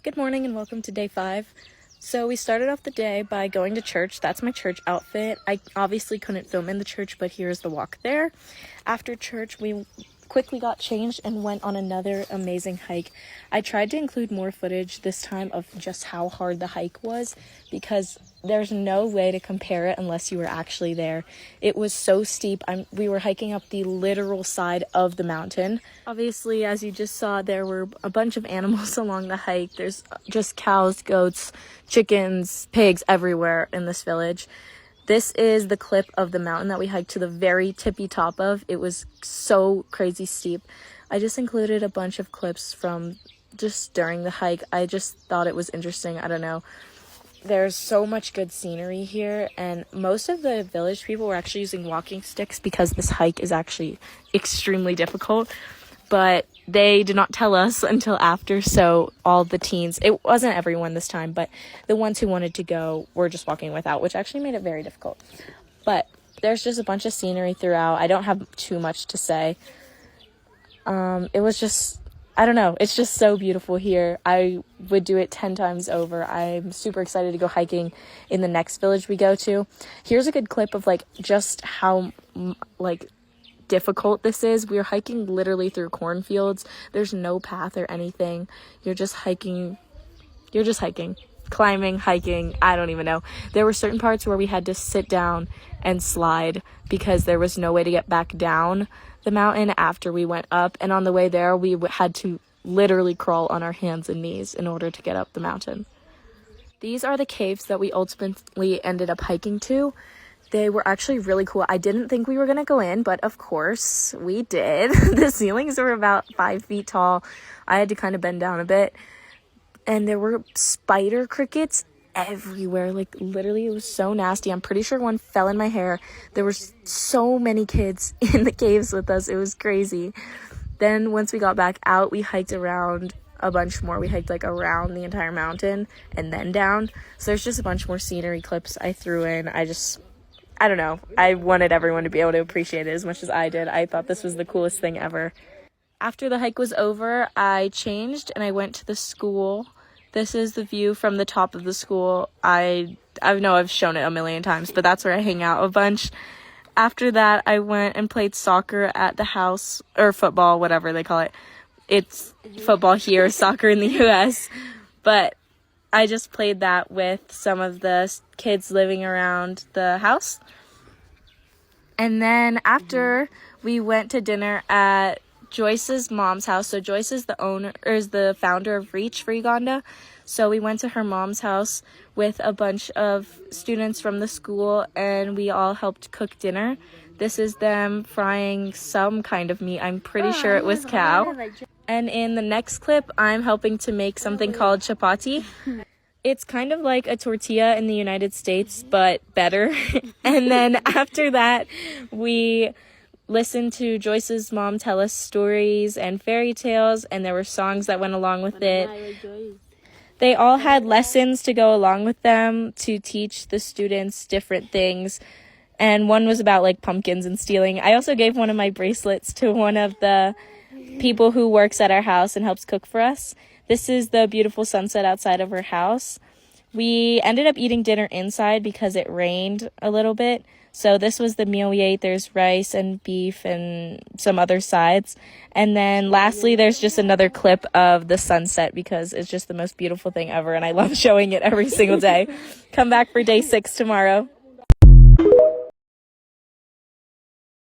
Good morning and welcome to day 5. So we started off the day by going to church. That's my church outfit. I obviously couldn't film in the church, but here's the walk there. After church, we quickly got changed and went on another amazing hike. I tried to include more footage this time of just how hard the hike was because there's no way to compare it unless you were actually there. It was so steep. We were hiking up the literal side of the mountain. Obviously, as you just saw, there were a bunch of animals along the hike. There's just cows, goats, chickens, pigs everywhere in this village. This is the clip of the mountain that we hiked to the very tippy top of. It was so crazy steep. I just included a bunch of clips from just during the hike. I just thought it was interesting. I don't know. There's so much good scenery here, and most of the village people were actually using walking sticks because this hike is actually extremely difficult. But they did not tell us until after, so all the teens, it wasn't everyone this time, but the ones who wanted to go were just walking without, which actually made it very difficult. But there's just a bunch of scenery throughout. I don't have too much to say. It was just, I don't know, it's just so beautiful here. I would do it 10 times over. I'm super excited to go hiking in the next village we go to. Here's a good clip of just how difficult this is. We're hiking literally through cornfields. There's no path or anything. You're just hiking, climbing, hiking. I don't even know. There were certain parts where we had to sit down and slide because there was no way to get back down the mountain after we went up, and on the way there we had to literally crawl on our hands and knees in order to get up the mountain. These are the caves that we ultimately ended up hiking to. They were actually really cool. I didn't think we were going to go in, but of course we did. The ceilings were about 5 feet tall. I had to kind of bend down a bit. And there were spider crickets everywhere. Literally, it was so nasty. I'm pretty sure one fell in my hair. There were so many kids in the caves with us. It was crazy. Then once we got back out, we hiked around a bunch more. We hiked around the entire mountain and then down. So there's just a bunch more scenery clips I threw in. I don't know. I wanted everyone to be able to appreciate it as much as I did. I thought this was the coolest thing ever. After the hike was over, I changed and I went to the school. This is the view from the top of the school. I know I've shown it a million times, but that's where I hang out a bunch. After that, I went and played soccer at the house, or football, whatever they call it. It's football here, soccer in the US. But I just played that with some of the kids living around the house. And then after, we went to dinner at Joyce's mom's house. So Joyce is the founder of Reach for Uganda. So we went to her mom's house with a bunch of students from the school, and we all helped cook dinner. This is them frying some kind of meat. I'm pretty sure it was cow. And in the next clip, I'm helping to make something called chapati. It's kind of like a tortilla in the United States, but better. And then after that, we listened to Joyce's mom tell us stories and fairy tales, and there were songs that went along with it. They all had lessons to go along with them to teach the students different things. And one was about pumpkins and stealing. I also gave one of my bracelets to one of the people who works at our house and helps cook for us. This is the beautiful sunset outside of her house. We ended up eating dinner inside because it rained a little bit. So this was the meal we ate. There's rice and beef and some other sides. And then lastly, there's just another clip of the sunset because it's just the most beautiful thing ever. And I love showing it every single day. Come back for day 6 tomorrow.